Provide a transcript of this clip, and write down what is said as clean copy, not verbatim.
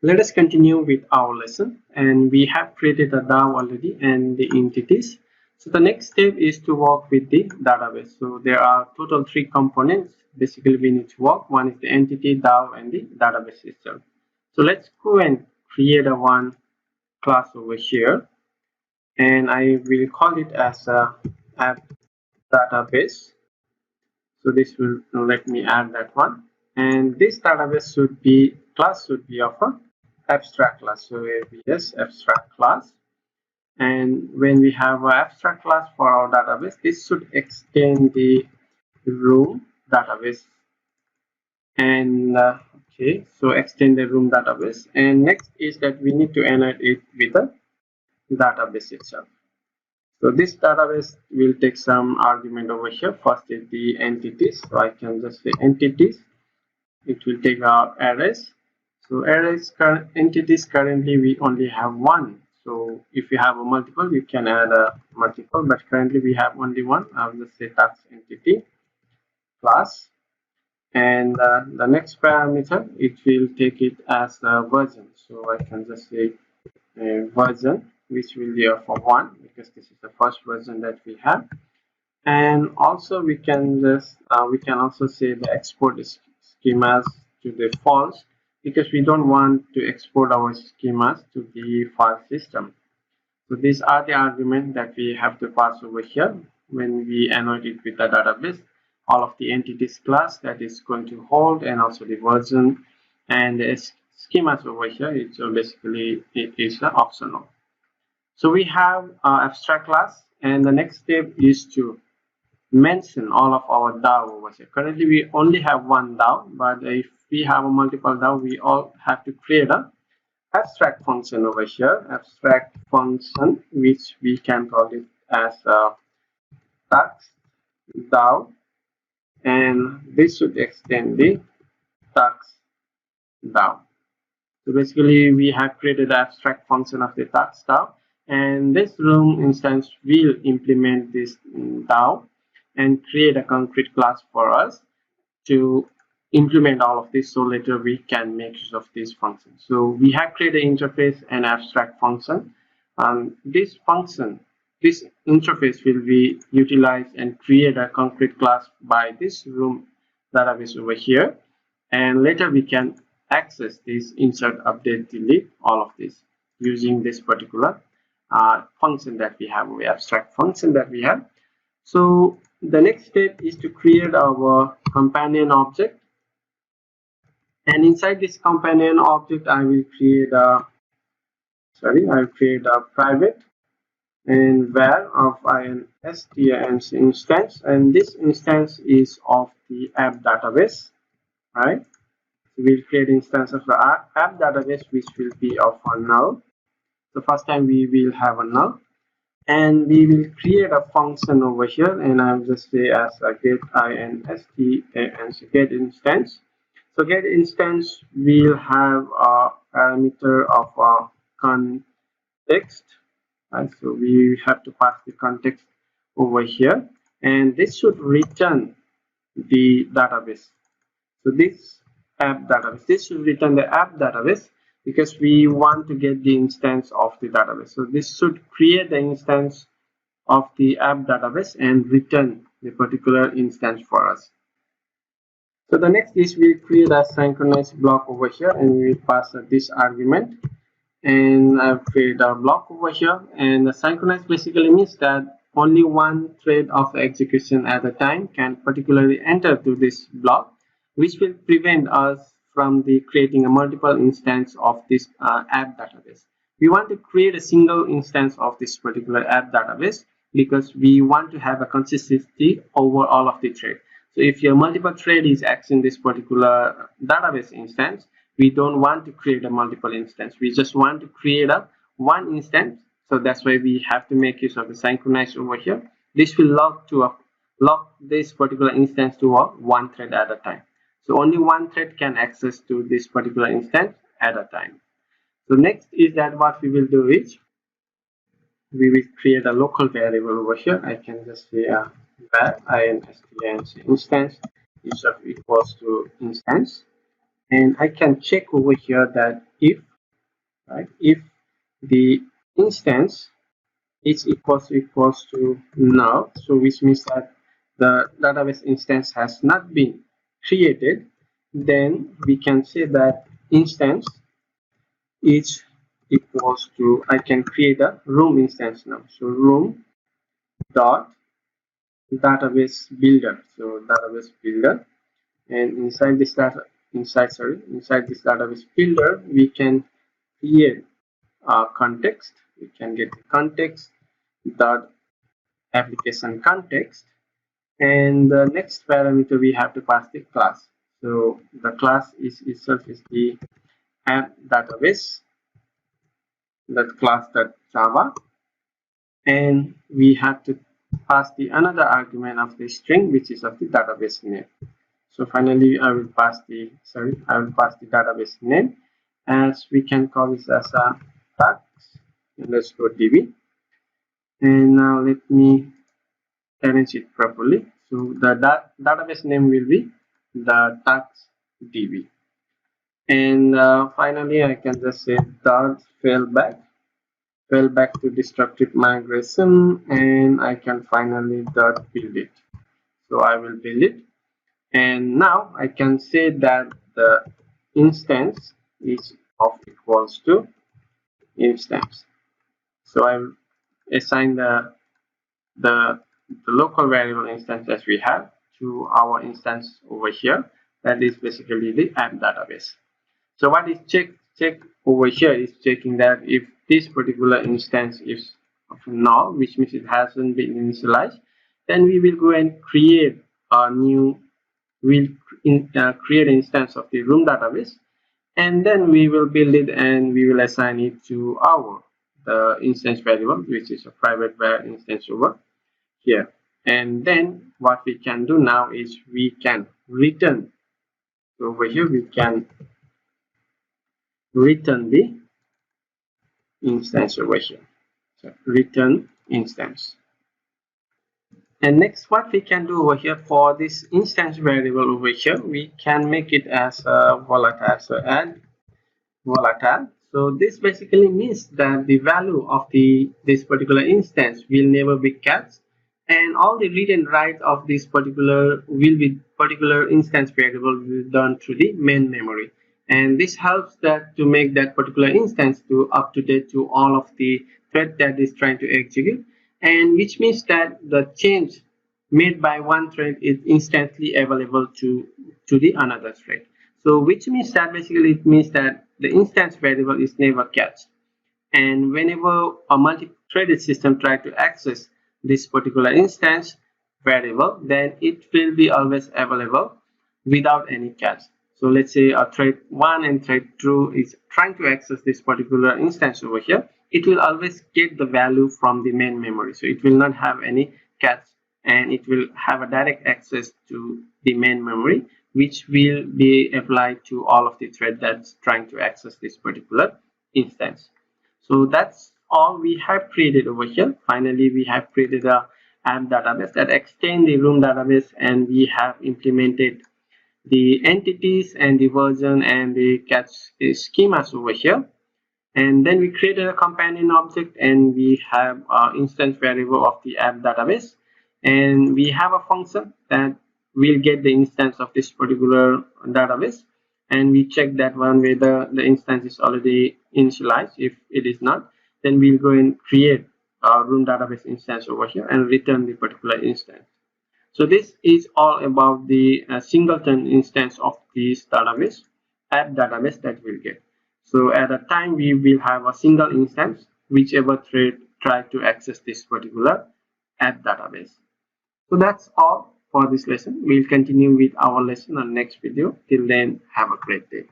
Let us continue with our lesson, and we have created a DAO already and the entities. So the next step is to work with the database. So there are total three components basically we need to work. One is the entity, DAO, and the database itself. So let's go and create a one class over here, and I will call it as a app database. So this will let me add that one, and this database should be class should be of a abstract class. So yes, abstract class. And when we have an abstract class for our database, this should extend the room database. And okay, so extend the room database. And next is that we need to annotate it with the database itself. So this database will take some argument over here. First is the entities. So I can just say entities. It will take our arrays. So arrays entities, currently we only have one. So if you have a multiple, you can add a multiple, but currently we have only one. I'll just say tax entity class, and the next parameter, it will take it as a version. So I can just say a version, which will be of 1, because this is the first version that we have. And also we can just we can also say the export schemas to the false, because we don't want to export our schemas to the file system. So these are the arguments that we have to pass over here when we annotate it with the database. All of the entities class that is going to hold, and also the version and the schemas over here. It's basically it is optional. So we have abstract class, and the next step is to mention all of our DAO over here. Currently we only have one DAO, but if we have a multiple DAO, we all have to create a abstract function over here, abstract function, which we can call it as a tax DAO, and this should extend the tax DAO. So basically we have created the abstract function of the tax DAO, and this room instance will implement this DAO and create a concrete class for us to implement all of this, so later we can make use of this function. So we have created interface and abstract function. This function, this interface will be utilized and create a concrete class by this room database over here, and later we can access this insert, update, delete, all of this using this particular function that we have, the abstract function that we have. So the next step is to create our companion object, and inside this companion object I will create a private and var of instance instance, and this instance is of the app database, right? So we'll create instance of the app database, which will be of a null. The first time we will have a null, and we will create a function over here, and I'll just say as a get instance, get instance. So get instance will have a parameter of a context, right? So we have to pass the context over here, and this should return the database. So this app database, this should return the app database, because we want to get the instance of the database. So this should create the instance of the app database and return the particular instance for us. So the next is we create a synchronized block over here, and we pass this argument, and I've created a block over here. And the synchronized basically means that only one thread of execution at a time can particularly enter to this block, which will prevent us from creating a multiple instance of this app database. We want to create a single instance of this particular app database, because we want to have a consistency over all of the threads. So if your multiple thread is accessing this particular database instance, we don't want to create a multiple instance. We just want to create a one instance. So that's why we have to make use of the synchronize over here. This will lock this particular instance to one thread at a time. So only one thread can access to this particular instance at a time. So next is that what we will do is we will create a local variable over here. I can just say var instance is of equals to instance, and I can check over here that if right? If the instance is equals to null, so which means that the database instance has not been created, then we can say that instance is equals to, I can create a room instance now. So room dot database builder. So database builder, and inside this database builder we can create a context. We can get the context dot application context, and the next parameter we have to pass the class. So the class is itself is the app database, that class that java, and we have to pass the another argument of the string, which is of the database name. So finally I will pass the database name, as we can call this as a tags underscore db. And now let me arrange it properly. So the database name will be the tags db. And finally I can just say dot failback to destructive migration, and I can finally dot build it. So I will build it, and now I can say that the instance is of equals to instance. So I will assign the local variable instance as we have to our instance over here, that is basically the app database. So what is check over here is checking that if this particular instance is of null, which means it hasn't been initialized, then we will go and create a new, create an instance of the room database, and then we will build it and we will assign it to our the instance variable, which is a private var instance over here. And then what we can do now is we can return, over here we can return the instance over here. So return instance. And next, what we can do over here for this instance variable over here, we can make it as a volatile. So add volatile. So this basically means that the value of this particular instance will never be cached, and all the read and write of this particular instance variable will be done through the main memory. And this helps that to make that particular instance to up to date to all of the thread that is trying to execute, and which means that the change made by one thread is instantly available to the another thread. So which means that basically it means that the instance variable is never cached, and whenever a multi-threaded system tries to access this particular instance variable, then it will be always available without any cache. So let's say a thread 1 and thread 2 is trying to access this particular instance over here, it will always get the value from the main memory, so it will not have any cache, and it will have a direct access to the main memory, which will be applied to all of the thread that's trying to access this particular instance. So that's all we have created over here. Finally, we have created a app database that extends the room database, and we have implemented the entities and the version and the cache schemas over here. And then we created a companion object, and we have an instance variable of the app database, and we have a function that will get the instance of this particular database, and we check that one whether the instance is already initialized. If it is not, then we'll go and create a room database instance over here and return the particular instance. So this is all about the singleton instance of this database, app database, that we'll get. So at a time we will have a single instance, whichever thread try to access this particular app database. So that's all for this lesson. We'll continue with our lesson on next video. Till then, have a great day.